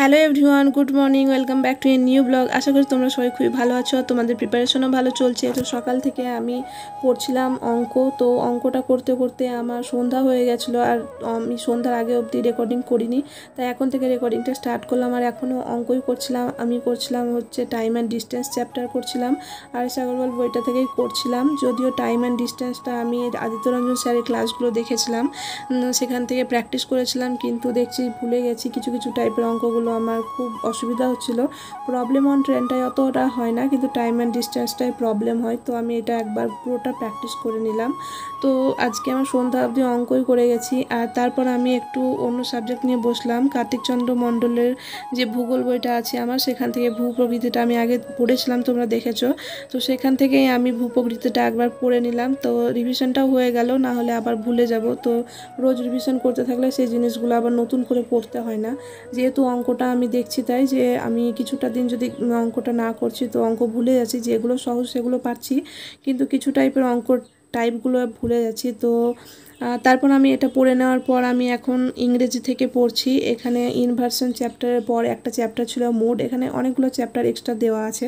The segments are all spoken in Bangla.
Hello everyone, good morning, welcome back to a new blog. আশা করি তোমরা সবাই খুবই ভালো আছো, তোমাদের প্রিপারেশনও ভালো চলছে। তো সকাল থেকে আমি পড়ছিলাম অঙ্ক। তো অঙ্কটা করতে করতে আমার সন্ধ্যা হয়ে গেছিলো, আর আমি সন্ধ্যার আগে অবধি রেকর্ডিং করিনি, তাই এখন থেকে রেকর্ডিংটা স্টার্ট করলাম। আর এখনও অঙ্কই করছিলাম। আমি করছিলাম হচ্ছে টাইম অ্যান্ড ডিস্টেন্স চ্যাপ্টার করছিলাম, আর আগরওয়াল বইটা থেকেই করছিলাম। যদিও টাইম অ্যান্ড ডিস্টেন্সটা আমি আদিত্য রঞ্জন স্যারের ক্লাসগুলো দেখেছিলাম, সেখান থেকে প্র্যাকটিস করেছিলাম, কিন্তু দেখছি ভুলে গেছি। কিছু কিছু টাইপের অঙ্কগুলো আমার খুব অসুবিধা হচ্ছিল। প্রবলেম অন ট্রেনটাই অতটা হয় না, কিন্তু টাইম অ্যান্ড ডিস্টেন্সটাই প্রবলেম হয়। তো আমি এটা একবার পুরোটা প্র্যাকটিস করে নিলাম। তো আজকে আমার সন্ধ্যা অবধি অঙ্কই করে গেছি। আর তারপর আমি একটু অন্য সাবজেক্ট নিয়ে বসলাম। কার্তিকচন্দ্র মণ্ডলের যে ভূগোল বইটা আছে আমার, সেখান থেকে ভূপ্রকৃতিটা আমি আগে পড়েছিলাম, তোমরা দেখেছো। তো সেখান থেকেই আমি ভূপ্রকৃতিটা একবার পড়ে নিলাম। তো রিভিশনটাও হয়ে গেল, না হলে আবার ভুলে যাব। তো রোজ রিভিশন করতে থাকলে সেই জিনিসগুলো আবার নতুন করে পড়তে হয় না। যেহেতু অঙ্কটা আমি দেখছি, তাই যে আমি কিছুটা দিন যদি অঙ্কটা না করছি তো অঙ্ক ভুলে যাচ্ছি। যেগুলো সহজ সেগুলো পারছি, কিন্তু কিছু টাইপের অঙ্ক টাইপগুলো ভুলে যাচ্ছি। তো তারপর আমি এটা পড়ে নেওয়ার পর আমি এখন ইংরেজি থেকে পড়ছি। এখানে ইনভার্সন চ্যাপ্টারের পর একটা চ্যাপ্টার ছিল মোড। এখানে অনেকগুলো চ্যাপ্টার এক্সট্রা দেওয়া আছে,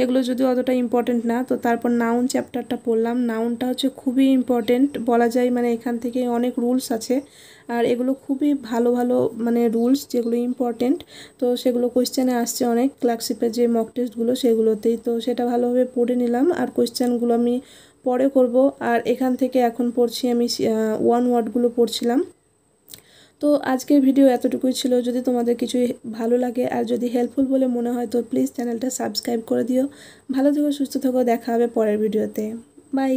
এগুলো যদিও অতটা ইম্পর্টেন্ট না। তো তারপর নাউন চ্যাপ্টারটা পড়লাম। নাউনটা হচ্ছে খুবই ইম্পর্টেন্ট বলা যায়, মানে এখান থেকে অনেক রুলস আছে, আর এগুলো খুবই ভালো ভালো মানে রুলস যেগুলো ইম্পর্টেন্ট। তো সেগুলো কোয়েশ্চেনে আসছে অনেক, ক্লার্কশিপের যে মক টেস্টগুলো সেগুলোতেই। তো সেটা ভালোভাবে পড়ে নিলাম, আর কোয়েশ্চেনগুলো আমি পরে করব। আর এখান থেকে এখন পড়ছি আমি ওয়ান ওয়ার্ডগুলো পড়ছিলাম। তো আজকের ভিডিও এতটুকুই ছিল। যদি তোমাদের কিছু ভালো লাগে আর যদি হেল্পফুল বলে মনে হয় তো প্লিজ চ্যানেলটা সাবস্ক্রাইব করে দিও। ভালো থেকো, সুস্থ থেকো, দেখা হবে পরের ভিডিওতে। বাই।